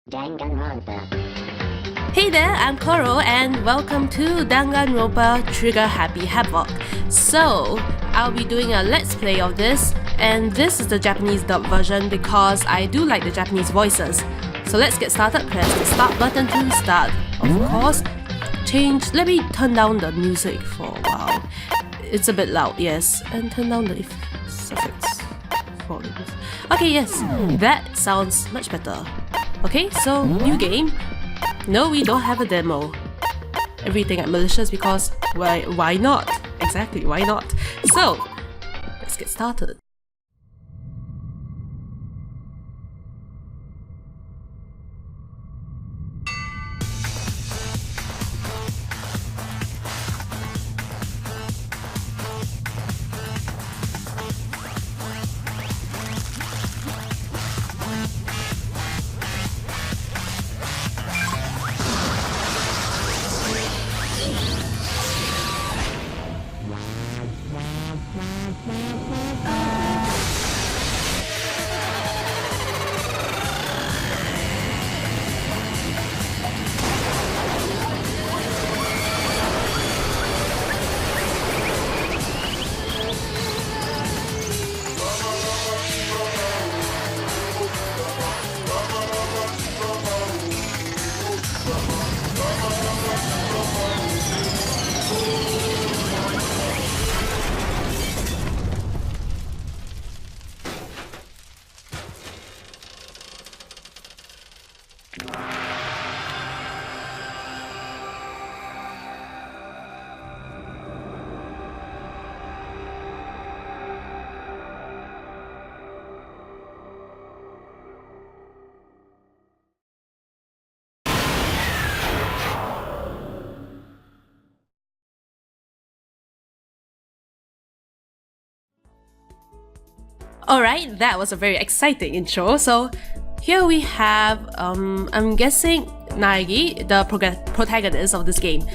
Danganronpa. Hey there, I'm KORO and welcome to Danganronpa Trigger Happy Havoc. So, I'll be doing a let's play of this, and this is the Japanese dub version because I do like the Japanese voices. So let's get started. Press the start button to start. Of course, let me turn down the music for a while. It's a bit loud, yes, and turn down the suffix volumes. Okay, yes, that sounds much better. Okay, so new game. No, we don't have a demo. Everything at malicious because why not? Exactly, why not? So, let's get started. Alright, that was a very exciting intro. So here we have, I'm guessing Naegi, the protagonist of this game.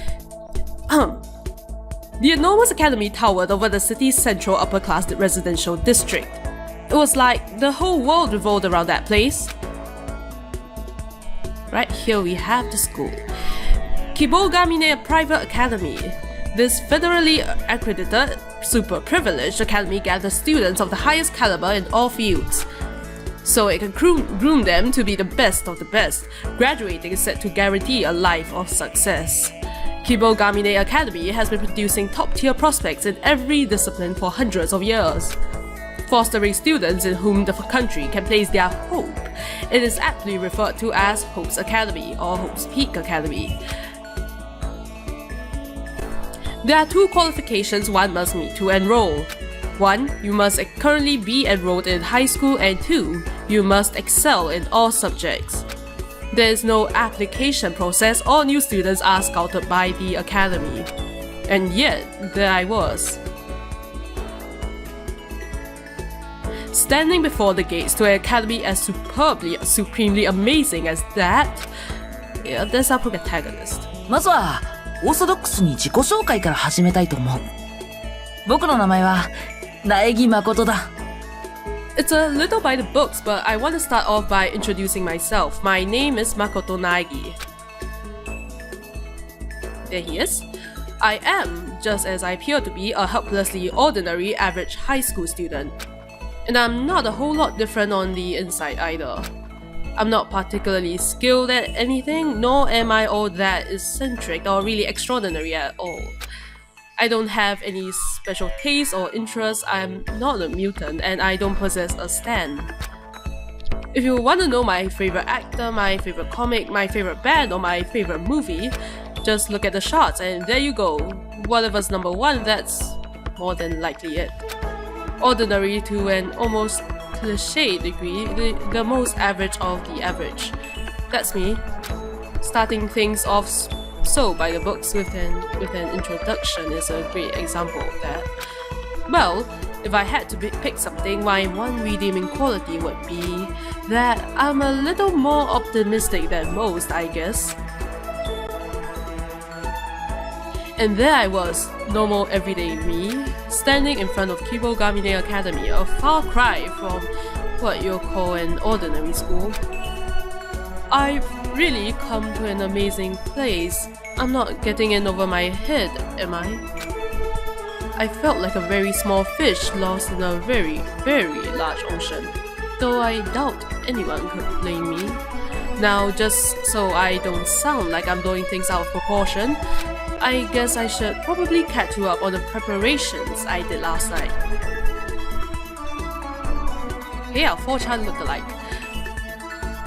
The enormous academy towered over the city's central upper-class residential district. It was like the whole world revolved around that place. Right here we have the school. Kibogamine Private Academy. This federally accredited, super privileged academy gathers students of the highest caliber in all fields, so it can groom them to be the best of the best. Graduating is set to guarantee a life of success. Kibogamine Academy has been producing top-tier prospects in every discipline for hundreds of years, fostering students in whom the country can place their hope. It is aptly referred to as Hope's Academy or Hope's Peak Academy. There are two qualifications one must meet to enroll. 1. You must currently be enrolled in high school, and 2. You must excel in all subjects. There is no application process. All new students are scouted by the academy. And yet, there I was, standing before the gates to an academy as supremely amazing as that. Yeah, there's our protagonist. まずはオーソドックスに自己紹介から始めたいと思う。僕の名前は苗木誠だ。It's a little by the books, but I want to start off by introducing myself. My name is Makoto Naegi. There he is. I am, just as I appear to be, a helplessly ordinary average high school student. And I'm not a whole lot different on the inside either. I'm not particularly skilled at anything, nor am I all that eccentric or really extraordinary at all. I don't have any special tastes or interests, I'm not a mutant, and I don't possess a stand. If you want to know my favorite actor, my favorite comic, my favorite band, or my favorite movie, just look at the charts and there you go. Whatever's number one, that's more than likely it. Ordinary to an almost cliche degree, the most average of the average. That's me. Starting things off so by the books with an introduction is a great example of that. Well, if I had to pick something, my one redeeming quality would be that I'm a little more optimistic than most, I guess. And there I was, normal everyday me, standing in front of Kibogamine Academy, a far cry from what you'll call an ordinary school. I've really come to an amazing place. I'm not getting in over my head, am I? I felt like a very small fish lost in a very, very large ocean, though I doubt anyone could blame me. Now, just so I don't sound like I'm blowing things out of proportion, I guess I should probably catch you up on the preparations I did last night. Hey, our 4chan look-alike.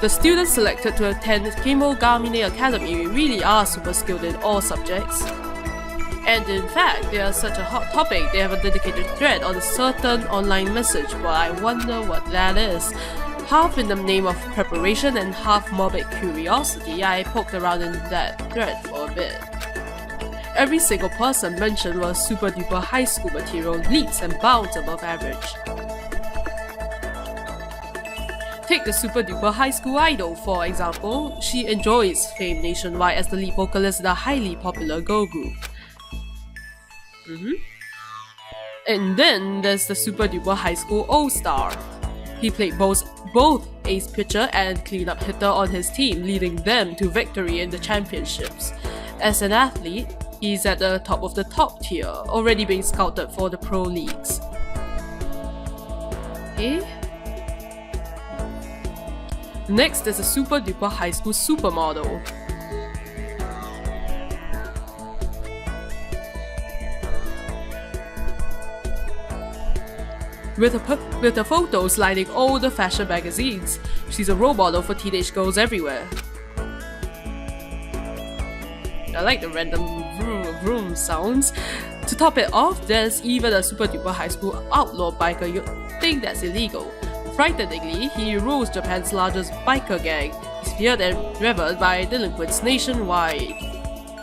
The students selected to attend KORO Academy really are super skilled in all subjects. And in fact, they are such a hot topic, they have a dedicated thread on a certain online message, but I wonder what that is. Half in the name of preparation and half morbid curiosity, I poked around in that thread for a bit. Every single person mentioned was super duper high school material, leaps and bounds above average. Take the super duper high school idol, for example. She enjoys fame nationwide as the lead vocalist in a highly popular girl group. And then there's the super duper high school all-star. He played both ace pitcher and cleanup hitter on his team, leading them to victory in the championships. As an athlete, he's at the top of the top tier, already being scouted for the pro leagues. Okay. Next is a super duper high school supermodel. With her photos lining all the fashion magazines, she's a role model for teenage girls everywhere. I like the random vroom vroom sounds. To top it off, there's even a super duper high school outlaw biker. You'd think that's illegal. Frighteningly, he rules Japan's largest biker gang. He's feared and revered by delinquents nationwide.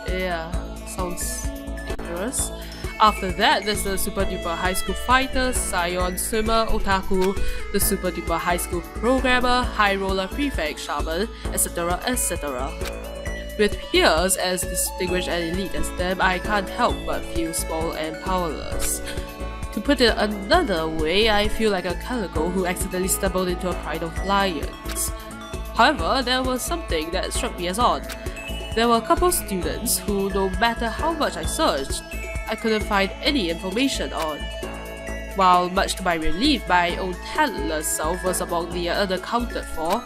Yeah, sounds dangerous. After that, there's the super duper high school fighter, scion, swimmer, otaku, the super duper high school programmer, high roller prefect, shaman, etc, etc. With peers as distinguished and elite as them, I can't help but feel small and powerless. To put it another way, I feel like a calico who accidentally stumbled into a pride of lions. However, there was something that struck me as odd. There were a couple students who, no matter how much I searched, I couldn't find any information on. While much to my relief, my own talentless self was among the unaccounted for,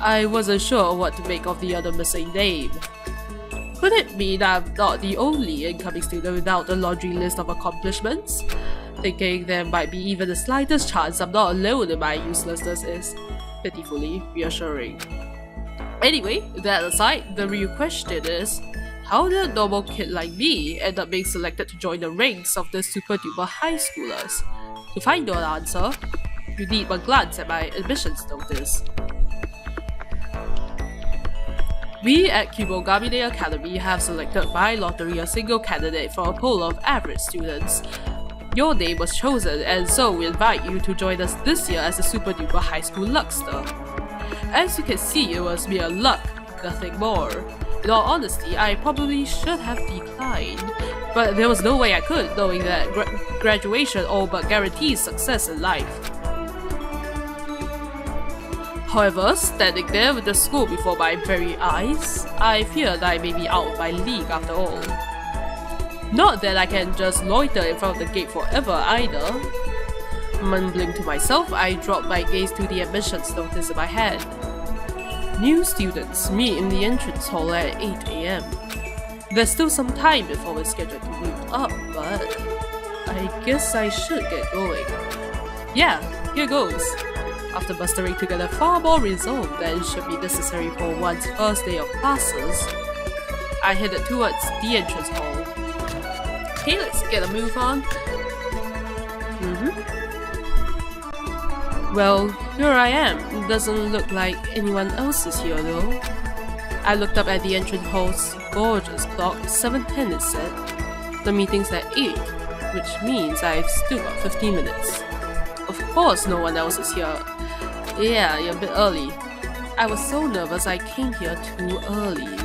I wasn't sure what to make of the other missing name. Could it mean I'm not the only incoming student without a laundry list of accomplishments? Thinking there might be even the slightest chance I'm not alone in my uselessness is pitifully reassuring. Anyway, that aside, the real question is, how did a normal kid like me end up being selected to join the ranks of the super duper high schoolers? To find your answer, you need one glance at my admissions notice. We at KORO Academy have selected by lottery a single candidate from a pool of average students. Your name was chosen, and so we invite you to join us this year as a super duper high school luckster. As you can see, it was mere luck, nothing more. In all honesty, I probably should have declined, but there was no way I could, knowing that graduation all but guarantees success in life. However, standing there with the school before my very eyes, I feared I may be out of my league after all. Not that I can just loiter in front of the gate forever either. Mumbling to myself, I dropped my gaze to the admissions notice in my hand. New students meet in the entrance hall at 8 AM. There's still some time before we're scheduled to meet up, but I guess I should get going. Yeah, here goes. After mustering together far more resolve than should be necessary for one's first day of classes, I headed towards the entrance hall. Okay, let's get a move on. Well, here I am. It doesn't look like anyone else is here though. I looked up at the entrance hall's gorgeous clock. 7:10 it said. The meeting's at 8, which means I've still got 15 minutes. Of course no one else is here. Yeah, you're a bit early. I was so nervous I came here too early.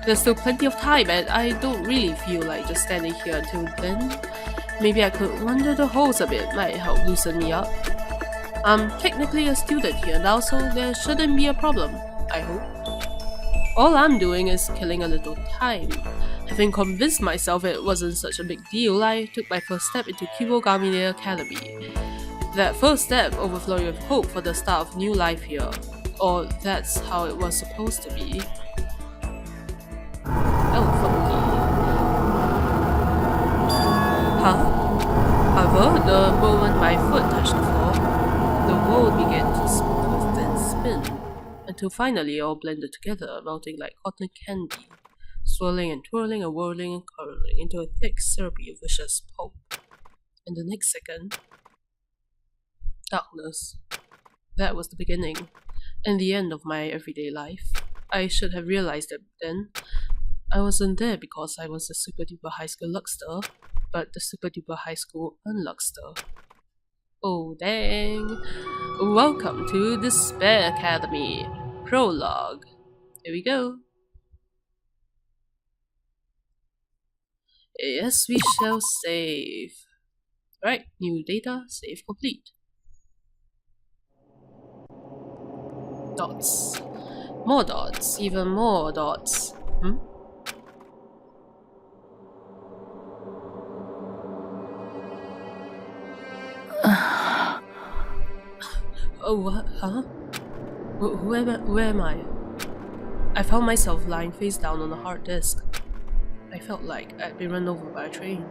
There's still plenty of time and I don't really feel like just standing here until then. Maybe I could wander the halls a bit, might help loosen me up. I'm technically a student here now, so there shouldn't be a problem. I hope. All I'm doing is killing a little time. Having convinced myself it wasn't such a big deal, I took my first step into Kibogamine Academy. That first step overflowing with hope for the start of new life here. Or that's how it was supposed to be. Oh, fuck me. Huh? However, the moment my foot touched the floor, the world began to twist and spin, until finally it all blended together, melting like cotton candy, swirling and twirling and whirling and curling into a thick, syrupy, vicious pulp. And the next second, darkness. That was the beginning, and the end of my everyday life. I should have realized it then. I wasn't there because I was a super duper high school luckster, but the super duper high school unluckster. Oh dang! Welcome to Despair Academy, Prologue. Here we go. Yes, we shall save. Right, new data, save complete. Dots. More dots, even more dots. Oh, what? Huh? Where am I? I found myself lying face down on a hard disk. I felt like I'd been run over by a train.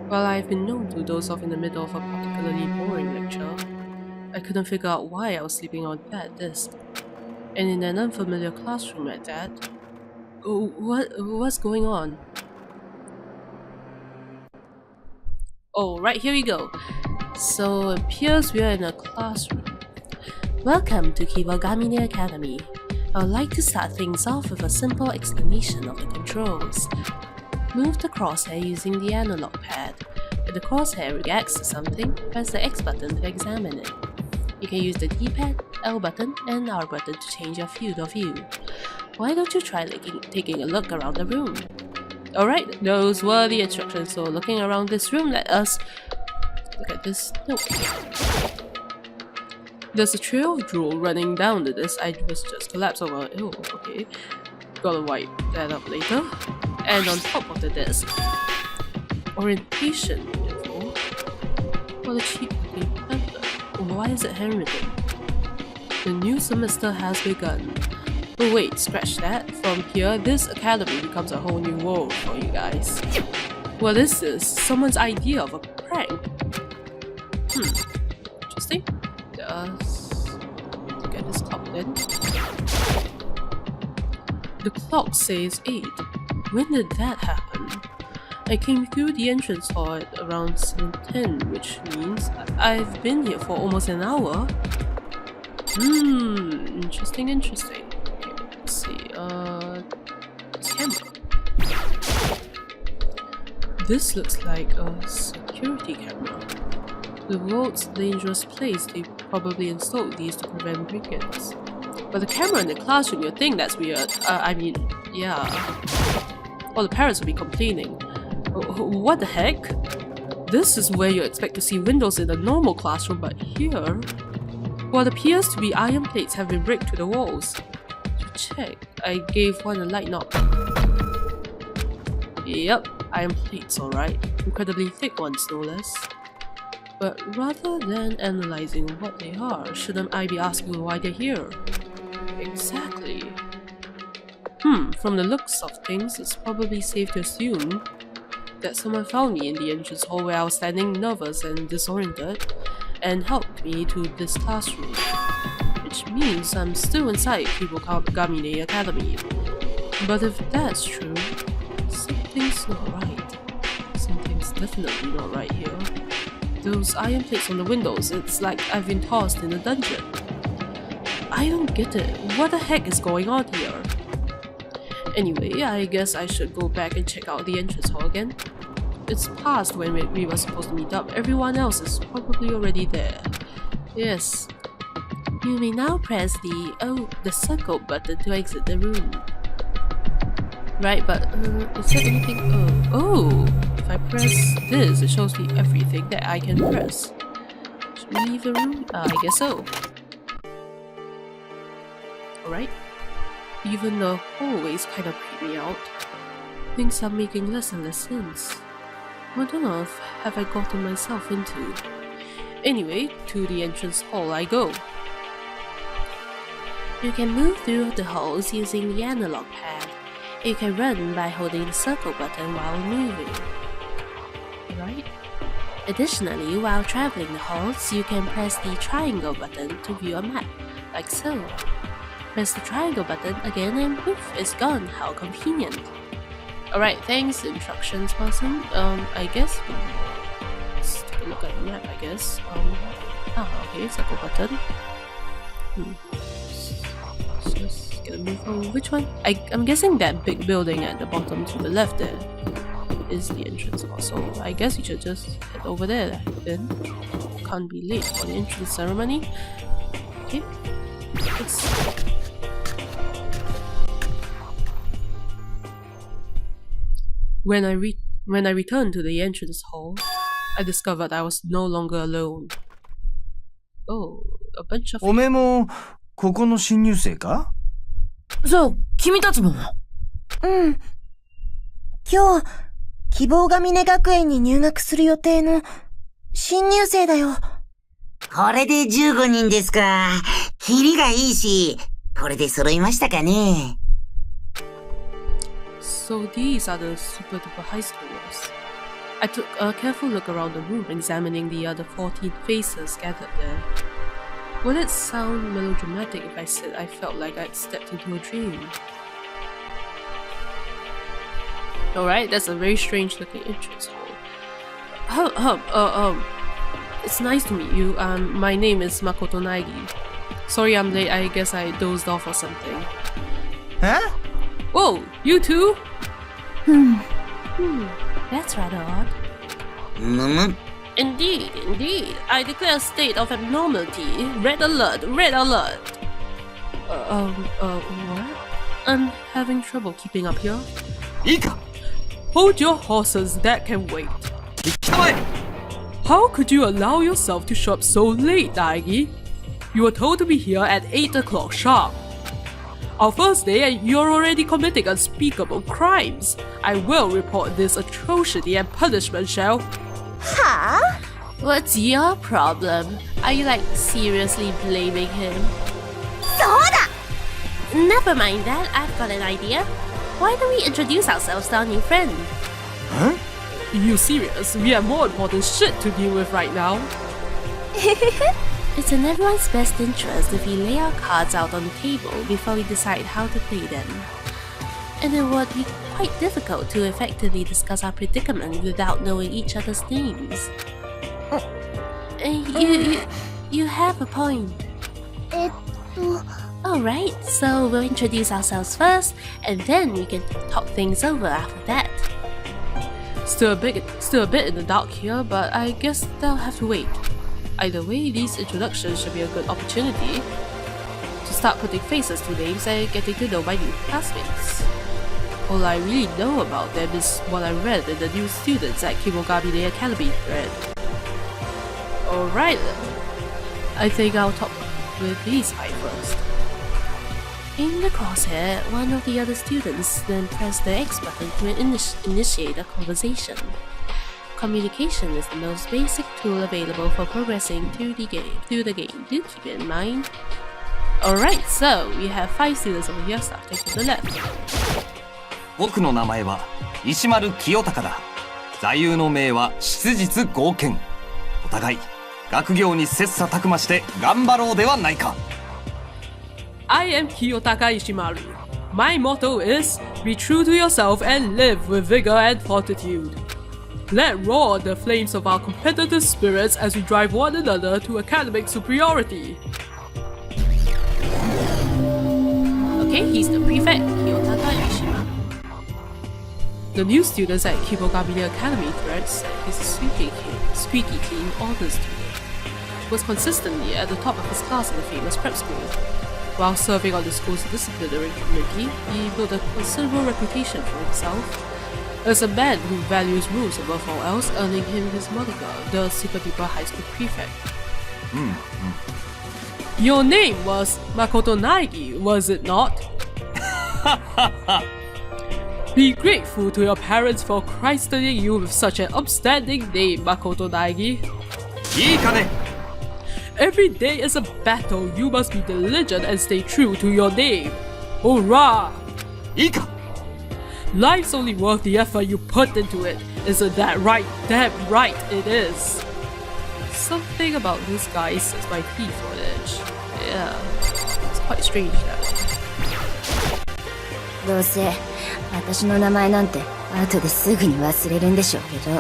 While I've been known to doze off in the middle of a particularly boring lecture, I couldn't figure out why I was sleeping on that disk. And in an unfamiliar classroom at that. What's going on? Oh, right, here we go. So it appears we are in a classroom. Welcome to Kibogamine Academy. I would like to start things off with a simple explanation of the controls. Move the crosshair using the analog pad. If the crosshair reacts to something, press the X button to examine it. You can use the D-pad, L button, and R button to change your field of view. Why don't you try taking a look around the room? Alright, those were the instructions, so looking around this room, let us look at this note. There's a trail of drool running down the disk. I was just collapsed over. Oh, okay. Gotta wipe that up later. And on top of the disk, orientation info. What a cheap looking pamphlet. Why is it handwritten? The new semester has begun. But wait, scratch that. From here, this academy becomes a whole new world for you guys. What is this? Someone's idea of a prank? Interesting. Let's get this clock then. The clock says 8. When did that happen? I came through the entrance hall at around 7:10, which means I've been here for almost an hour. Interesting. Okay, let's see. This camera. This looks like a security camera. The world's dangerous place, they probably installed these to prevent break-ins. But the camera in the classroom, you'd think that's weird. Yeah. Well, the parents will be complaining. What the heck? This is where you expect to see windows in a normal classroom, but here... what appears to be iron plates have been bricked to the walls. To check, I gave one a light knock. Yep, iron plates, alright. Incredibly thick ones, no less. But rather than analyzing what they are, shouldn't I be asking why they're here? Exactly. From the looks of things, it's probably safe to assume that someone found me in the entrance hall where I was standing nervous and disoriented and helped me to this classroom. Which means I'm still inside Kibogamine Academy. But if that's true, something's not right. Something's definitely not right here. Those iron plates on the windows, it's like I've been tossed in a dungeon. I don't get it. What the heck is going on here? Anyway, I guess I should go back and check out the entrance hall again. It's past when we were supposed to meet up. Everyone else is probably already there. Yes. You may now press the circle button to exit the room. Right, but is there anything? Oh, if I press this, it shows me everything that I can press. Should we leave the room? I guess so. Alright? Even the hallways kind of creep me out. Things are making less and less sense. What on earth have I gotten myself into? Anyway, to the entrance hall I go. You can move through the halls using the analog pad. You can run by holding the circle button while moving. Right? Additionally, while traveling the halls, you can press the triangle button to view a map, like so. Press the triangle button again and poof, it's gone. How convenient. Alright, thanks, instructions person. I guess let's take a look at the map, I guess. Okay, circle button. Just gonna move on. Which one? I'm guessing that big building at the bottom to the left there is the entrance hall, so I guess you should just head over there then. Can't be late for the entrance ceremony. Okay, let's When I returned to the entrance hall, I discovered I was no longer alone. Oh, a bunch of... おめえも、ここの新入生か？そう、君たちも。うん。今日、希望が峰学園に入学する予定の新入生だよ。これで15人ですか。キリがいいし、これで揃いましたかね。So these are the super duper high schoolers. I took a careful look around the room, examining the other 14 faces gathered there. Would it sound melodramatic if I said I felt like I'd stepped into a dream? Alright, that's a very strange looking entrance hall. It's nice to meet you. My name is Makoto Naegi. Sorry I'm late, I guess I dozed off or something. Huh? Whoa, you too? That's rather odd. Indeed. I declare a state of abnormality. Red alert, red alert. What? I'm having trouble keeping up here. いいか？ Hold your horses, that can wait. How could you allow yourself to show up so late, Naegi? You were told to be here at 8 o'clock sharp. Our first day and you're already committing unspeakable crimes. I will report this atrocity and punishment, shall? Huh? What's your problem? Are you like seriously blaming him? そうだ! Never mind that, I've got an idea. Why don't we introduce ourselves to our new friend? Huh? You serious? We have more important shit to deal with right now. It's in everyone's best interest if we lay our cards out on the table before we decide how to play them. And it would be quite difficult to effectively discuss our predicament without knowing each other's names. You have a point. Alright, so we'll introduce ourselves first, and then we can talk things over after that. Still a bit in the dark here, but I guess they'll have to wait. Either way, these introductions should be a good opportunity to start putting faces to names and getting to know my new classmates. All I really know about them is what I read in the new students at Kimogami Academy thread. Alright then. I think I'll talk with these five first. In the crosshair, one of the other students then pressed the X button to initiate a conversation. Communication is the most basic tool available for progressing through the game. Do keep it in mind. Alright, so we have 5 students over here starting to the left. 僕の名前は石丸清隆だ。座右の銘は質実剛健。お互い学業に切磋琢磨して頑張ろうではないか。I am Kiyotaka Ishimaru. My motto is, be true to yourself and live with vigor and fortitude. Let roar the flames of our competitive spirits as we drive one another to academic superiority. Okay, he's the prefect, Kiyotaka Ishimaru. The new students at Kimogami Academy thread said he's a squeaky clean honor student. Was consistently at the top of his class in the famous prep school. While serving on the school's disciplinary committee, he built a considerable reputation for himself as a man who values rules above all else, earning him his moniker, the super duper high school prefect. Your name was Makoto Naegi, was it not? Be grateful to your parents for christening you with such an upstanding name, Makoto Naegi. いいかね Every day is a battle. You must be diligent and stay true to your name. Hurrah! いいか Life's only worth the effort you put into it. Isn't that right? Damn right it is. Something about this guy sets my teeth on edge. Yeah, it's quite strange that. どうせ私の名前なんて後ですぐに忘れるんでしょうけど。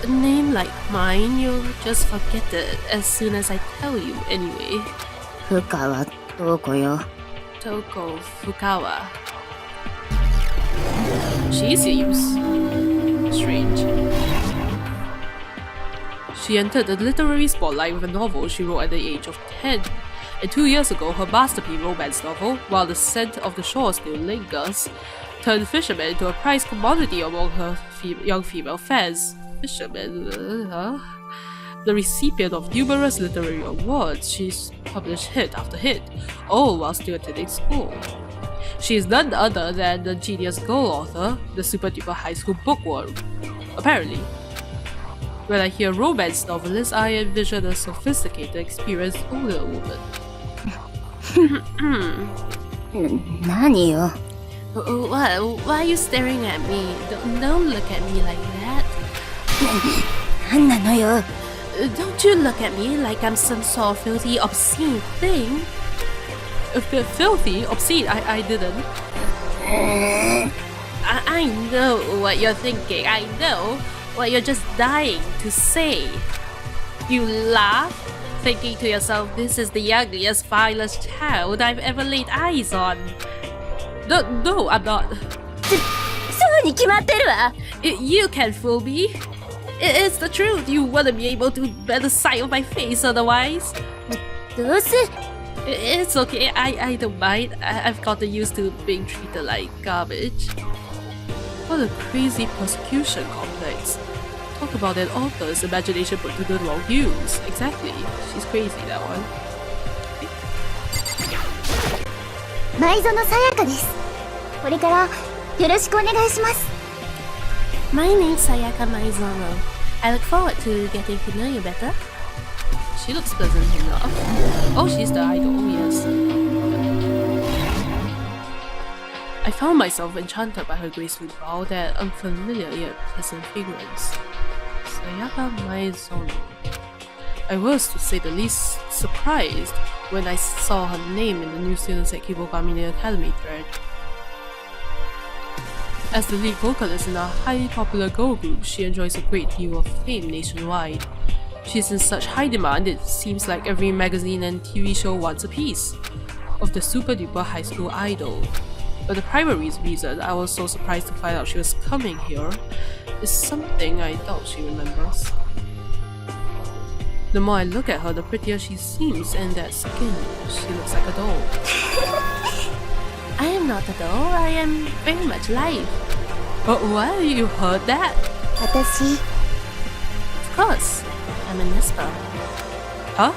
A name like mine, you'll just forget it as soon as I tell you anyway. 深川どこよ。 Toko Fukawa. She seems strange. She entered the literary spotlight with a novel she wrote at the age of 10. And 2 years ago, her masterpiece romance novel, While the Scent of the Shore Still Lingers, turned fishermen into a prized commodity among her young female fans. Fishermen, the recipient of numerous literary awards, she's published hit after hit, all while still attending school. She is none other than the genius girl author, the super duper high school bookworm. Apparently. When I hear romance novelist, I envision a sophisticated, experienced older woman. 何よ。 Why are you staring at me? Don't look at me like that. 何なのよ。 Don't you look at me like I'm some sort of filthy, obscene thing. Filthy? Obscene? I didn't. I know what you're thinking. I know what you're just dying to say. You laugh, thinking to yourself, this is the ugliest, vilest child I've ever laid eyes on. No, I'm not. そうに決まってるわ。 You can't fool me. It's the truth. You wouldn't be able to bear the sight of my face otherwise. どうせ It's okay. I don't mind. I've gotten used to being treated like garbage. What a crazy persecution complex. Talk about an author's imagination put to the wrong use. Exactly. She's crazy, that one. 前園さやかです。これからよろしくお願いします。 My name's Sayaka Maizono. I look forward to getting to know you better. She looks pleasant enough. Oh, she's the idol, yes. I found myself enchanted by her graceful bow, that unfamiliar yet pleasant fragrance. Sayaka Maizono. I was, to say the least, surprised when I saw her name in the new students at Kibogami Academy thread. As the lead vocalist in a highly popular girl group, she enjoys a great deal of fame nationwide. She's in such high demand, it seems like every magazine and TV show wants a piece of the super duper high school idol. But the primary reason I was so surprised to find out she was coming here is something I doubt she remembers. The more I look at her, the prettier she seems, and that skin, she looks like a doll. I am not a doll, I am very much alive. What? You heard that? 私 Of course, I'm an Esper. Huh?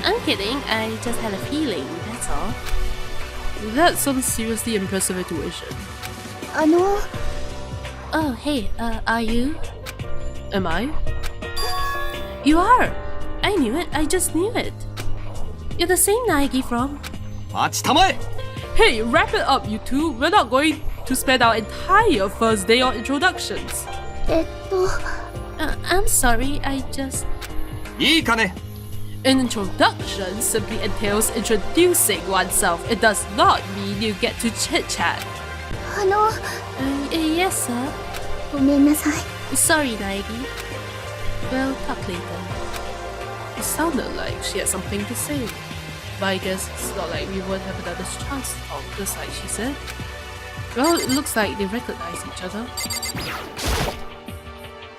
I'm kidding, I just had a feeling, that's all. That's some seriously impressive intuition. あの Oh, hey, are you? Am I? You are! I knew it, I just knew it. You're the same Naegi from... 待ちたまえ Hey, wrap it up, you two. We're not going to spend our entire first day on introductions. I'm sorry, I just... いいかね An introduction simply entails introducing oneself. It does not mean you get to chit-chat. あの Yes, sir. ごめんなさい。 Sorry, Naegi. We'll talk later. It sounded like she had something to say. But I guess it's not like we would have another chance to talk, just like she said. Well, it looks like they recognize each other.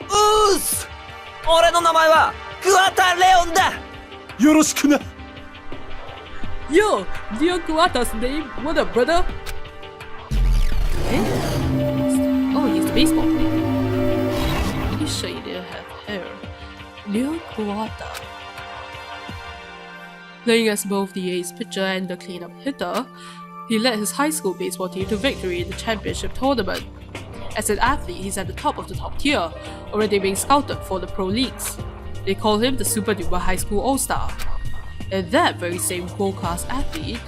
うーす俺の名前はクワタレオンだよろしくな Yo, dear Kuwata's name, what up, brother? Eh? Oh, he's the baseball player. Pretty sure he didn't have hair. Dear Kuwata. Playing as both the ace pitcher and the cleanup hitter, he led his high school baseball team to victory in the championship tournament. As an athlete, he's at the top of the top tier, already being scouted for the pro leagues. They call him the Super Duper High School All-Star. And that very same world-class athlete...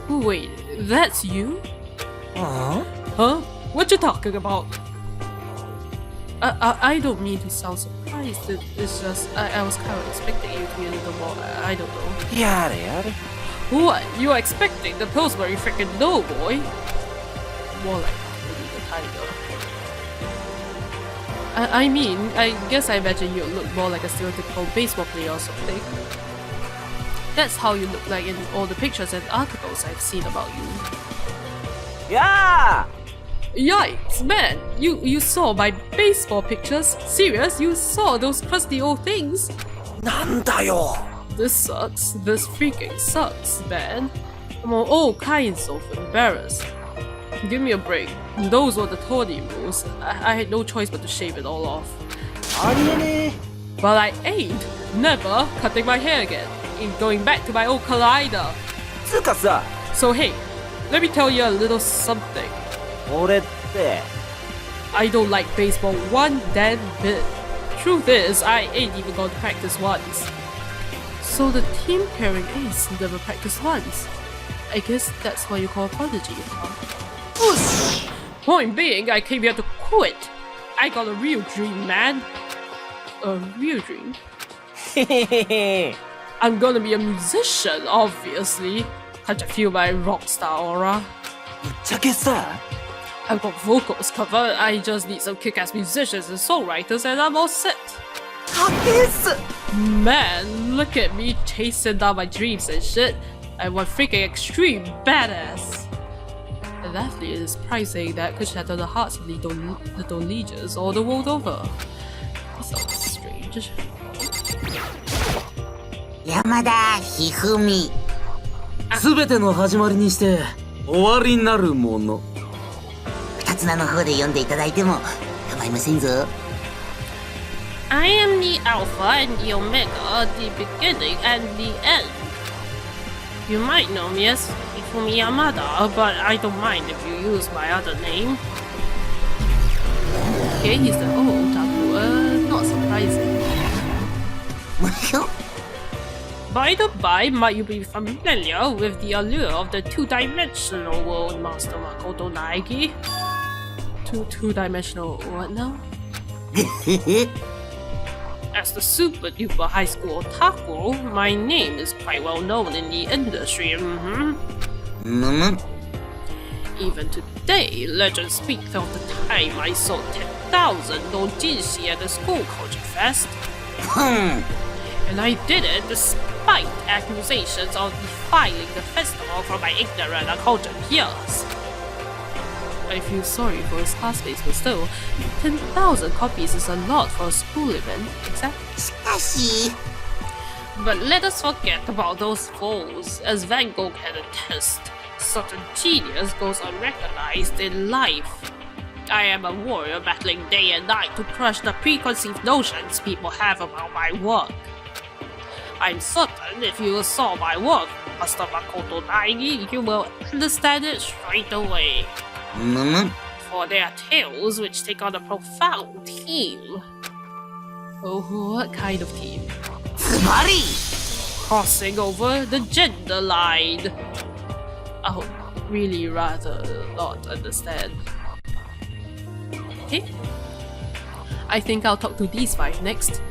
Wait, that's you? Huh? What you talking about? I don't mean to sound surprised, it's just I was kind of expecting you to be a little more, I don't know. Yare. What? You are expecting the Pillsbury freaking no, boy? More like the tiger. I mean, I guess I imagine you look more like a stereotypical baseball player or something. That's how you look like in all the pictures and articles I've seen about you. Yeah! Yikes, man! You saw my baseball pictures? Serious? You saw those crusty old things? なんだよ This sucks. This freaking sucks, man. I'm all kinds of embarrassed. Give me a break. Those were the tourney rules. I had no choice but to shave it all off. ありえね But I ain't never cutting my hair again. Ain't going back to my old color either. つうかさ So hey, let me tell you a little something. 俺って I don't like baseball one damn bit. Truth is, I ain't even gone to practice once. So the team carrying ace never practiced once. I guess that's why you call a prodigy, huh? Point being, I came here to quit. I got a real dream, man. A real dream? へへへへ I'm gonna be a musician, obviously. Can't you feel my rock star aura? ぶっちゃけさ I've got vocals covered, I just need some kick-ass musicians and songwriters and I'm all set. かけっす Man, look at me chasing down my dreams and shit. I'm one freaking extreme badass. An athlete is pricing that could shatter the hearts of little legions all the world over. This sounds strange. 山田ひふみ。全ての始まりにして終わりになるもの二つ名の方で読んでいただいても構いませんぞ。I am the Alpha and the Omega, the beginning and the end. You might know me as Hifumi Yamada, but I don't mind if you use my other name. Okay, he's the otaku, not surprising. By the by, might you be familiar with the allure of the two-dimensional world, Master Makoto Naegi? Two-dimensional what now? As the super duper high school otaku, my name is quite well known in the industry. Even today, legends speak of the time I sold 10,000 dojinshi at the school culture fest. And I did it despite accusations of defiling the festival from my ignorant and cultured peers. I feel sorry for his classmates, but still, 10,000 copies is a lot for a school event, exactly. しかし But let us forget about those foes, as Van Gogh can attest. Such a genius goes unrecognized in life. I am a warrior battling day and night to crush the preconceived notions people have about my work. I'm certain if you saw my work, Master Makoto Naegi, you will understand it straight away. For they are tales which take on a profound theme. Oh, what kind of theme? ズバリ Crossing over the gender line. I would really rather not understand. Okay. I think I'll talk to these 5 next.